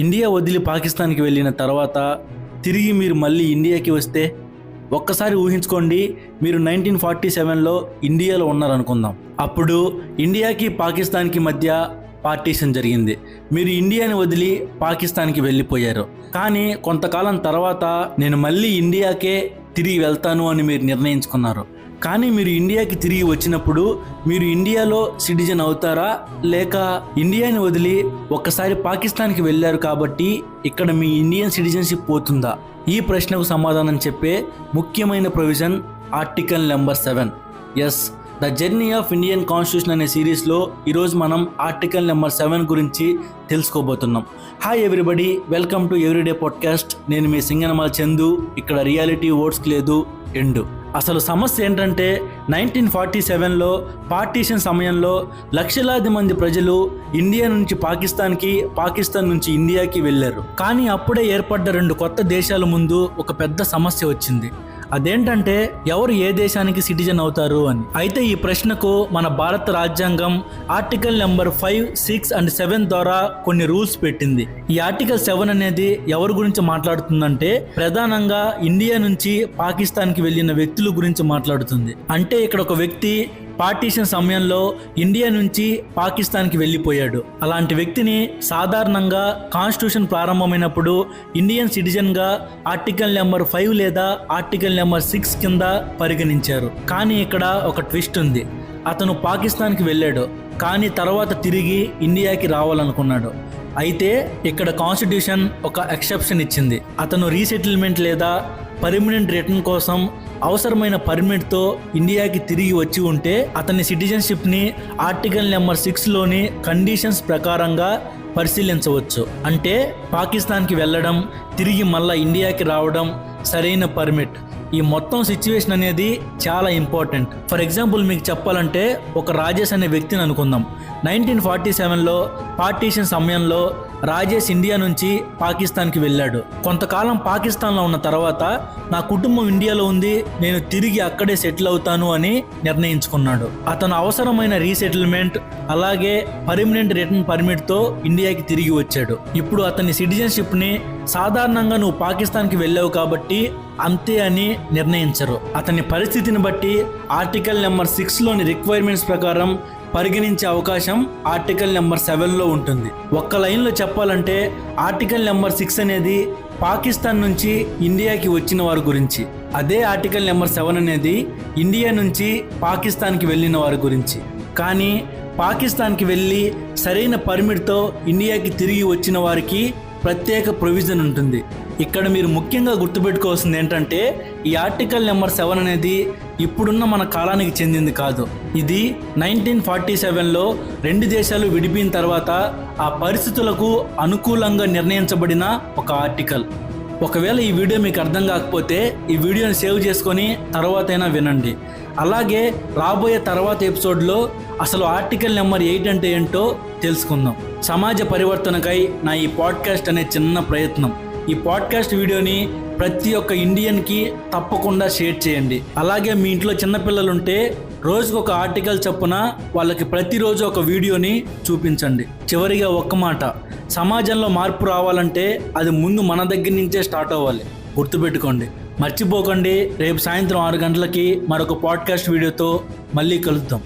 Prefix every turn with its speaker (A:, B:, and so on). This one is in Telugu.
A: ఇండియా వదిలి పాకిస్తాన్కి వెళ్ళిన తర్వాత తిరిగి మీరు మళ్ళీ ఇండియాకి వస్తే ఒక్కసారి ఊహించుకోండి, మీరు 1947లో ఇండియాలో ఉన్నారనుకుందాం. అప్పుడు ఇండియాకి పాకిస్తాన్కి మధ్య పార్టీషన్ జరిగింది. మీరు ఇండియాని వదిలి పాకిస్తాన్కి వెళ్ళిపోయారు. కానీ కొంతకాలం తర్వాత నేను మళ్ళీ ఇండియాకే తిరిగి వెళ్తాను అని మీరు నిర్ణయించుకున్నారు. కానీ మీరు ఇండియాకి తిరిగి వచ్చినప్పుడు మీరు ఇండియాలో సిటిజన్ అవుతారా, లేక ఇండియాని వదిలి ఒక్కసారి పాకిస్తాన్కి వెళ్ళారు కాబట్టి ఇక్కడ మీ ఇండియన్ సిటిజన్షిప్ పోతుందా? ఈ ప్రశ్నకు సమాధానం చెప్పే ముఖ్యమైన provision article number 7. Yes, the journey of Indian constitution అనే సిరీస్లో ఈరోజు మనం ఆర్టికల్ నెంబర్ 7 గురించి తెలుసుకోబోతున్నాం. Hi everybody, welcome to everyday podcast. నేను మీ సింగనమల చందు. ఇక్కడ రియాలిటీ ఓట్స్కి లేదు ఎండు. అసలు సమస్య ఏంటంటే 1947లో పార్టీషన్ సమయంలో లక్షలాది మంది ప్రజలు ఇండియా నుంచి పాకిస్తాన్కి, పాకిస్తాన్ నుంచి ఇండియాకి వెళ్ళారు. కానీ అప్పుడే ఏర్పడ్డ 2 కొత్త దేశాల ముందు ఒక పెద్ద సమస్య వచ్చింది. అదేంటంటే ఎవరు ఏ దేశానికి సిటిజన్ అవుతారు అని. అయితే ఈ ప్రశ్నకు మన భారత రాజ్యాంగం ఆర్టికల్ నెంబర్ 5, 6 అండ్ 7 ద్వారా కొన్ని రూల్స్ పెట్టింది. ఈ ఆర్టికల్ 7 అనేది ఎవరి గురించి మాట్లాడుతుందంటే ప్రధానంగా ఇండియా నుంచి పాకిస్తాన్కి వెళ్ళిన వ్యక్తుల గురించి మాట్లాడుతుంది. అంటే ఇక్కడ ఒక వ్యక్తి పార్టీషన్ సమయంలో ఇండియా నుంచి పాకిస్తాన్కి వెళ్ళిపోయాడు. అలాంటి వ్యక్తిని సాధారణంగా కాన్స్టిట్యూషన్ ప్రారంభమైనప్పుడు ఇండియన్ సిటిజన్గా ఆర్టికల్ నెంబర్ 5 లేదా ఆర్టికల్ నెంబర్ 6 కింద పరిగణించారు. కానీ ఇక్కడ ఒక ట్విస్ట్ ఉంది. అతను పాకిస్తాన్కి వెళ్ళాడు, కానీ తర్వాత తిరిగి ఇండియాకి రావాలనుకున్నాడు. అయితే ఇక్కడ కాన్స్టిట్యూషన్ ఒక ఎక్సెప్షన్ ఇచ్చింది. అతను రీసెటిల్మెంట్ లేదా పర్మనెంట్ రిటర్న్ కోసం అవసరమైన పర్మిట్తో ఇండియాకి తిరిగి వచ్చి ఉంటే అతని సిటిజన్షిప్ని ఆర్టికల్ నెంబర్ 6లోని కండిషన్స్ ప్రకారంగా పరిశీలించవచ్చు. అంటే పాకిస్తాన్కి వెళ్ళడం, తిరిగి మళ్ళా ఇండియాకి రావడం, సరైన పర్మిట్, ఈ మొత్తం సిచ్యువేషన్ అనేది చాలా ఇంపార్టెంట్. ఫర్ ఎగ్జాంపుల్ మీకు చెప్పాలంటే ఒక రాజేష్ అనే వ్యక్తిని అనుకుందాం. 1947లో పార్టీషన్ సమయంలో రాజేష్ ఇండియా నుంచి పాకిస్తాన్కి వెళ్ళాడు. కొంతకాలం పాకిస్తాన్లో ఉన్న తర్వాత నా కుటుంబం ఇండియాలో ఉంది, నేను తిరిగి అక్కడే సెటిల్ అవుతాను అని నిర్ణయించుకున్నాడు. అతను అవసరమైన రీసెటిల్మెంట్ అలాగే పర్మనెంట్ రిటర్న్ పర్మిట్తో ఇండియాకి తిరిగి వచ్చాడు. ఇప్పుడు అతని సిటిజన్షిప్ని సాధారణంగా నువ్వు పాకిస్తాన్కి వెళ్ళావు కాబట్టి అంతే అని నిర్ణయించరు. అతని పరిస్థితిని బట్టి ఆర్టికల్ నెంబర్ 6లోని రిక్వైర్మెంట్స్ ప్రకారం పరిగణించే అవకాశం ఆర్టికల్ నెంబర్ 7లో ఉంటుంది. ఒక్క లైన్లో చెప్పాలంటే ఆర్టికల్ నెంబర్ 6 అనేది పాకిస్తాన్ నుంచి ఇండియాకి వచ్చిన వారి గురించి, అదే ఆర్టికల్ నెంబర్ 7 అనేది ఇండియా నుంచి పాకిస్తాన్కి వెళ్ళిన వారి గురించి. కానీ పాకిస్తాన్కి వెళ్ళి సరైన పర్మిట్తో ఇండియాకి తిరిగి వచ్చిన వారికి ప్రత్యేక ప్రొవిజన్ ఉంటుంది. ఇక్కడ మీరు ముఖ్యంగా గుర్తుపెట్టుకోవాల్సింది ఏంటంటే ఈ ఆర్టికల్ నెంబర్ 7 అనేది ఇప్పుడున్న మన కాలానికి చెందింది కాదు. ఇది 1947లో 2 దేశాలు విడిపోయిన తర్వాత ఆ పరిస్థితులకు అనుకూలంగా నిర్ణయించబడిన ఒక ఆర్టికల్. ఒకవేళ ఈ వీడియో మీకు అర్థం కాకపోతే ఈ వీడియోని సేవ్ చేసుకొని తర్వాతైనా వినండి. అలాగే రాబోయే తర్వాత ఎపిసోడ్లో అసలు ఆర్టికల్ నెంబర్ 8 అంటే ఏంటో తెలుసుకుందాం. సమాజ పరివర్తనకై నా ఈ పాడ్కాస్ట్ అనే చిన్న ప్రయత్నం. ఈ పాడ్కాస్ట్ వీడియోని ప్రతి ఒక్క ఇండియన్కి తప్పకుండా షేర్ చేయండి. అలాగే మీ ఇంట్లో చిన్నపిల్లలుంటే రోజుకు ఒక ఆర్టికల్ చొప్పున వాళ్ళకి ప్రతిరోజు ఒక వీడియోని చూపించండి. చివరిగా ఒక్క మాట, సమాజంలో మార్పు రావాలంటే అది ముందు మన దగ్గర నుంచే స్టార్ట్ అవ్వాలి. గుర్తుపెట్టుకోండి, మర్చిపోకండి. రేపు సాయంత్రం 6 గంటలకి మరొక పాడ్కాస్ట్ వీడియోతో మళ్ళీ కలుద్దాం.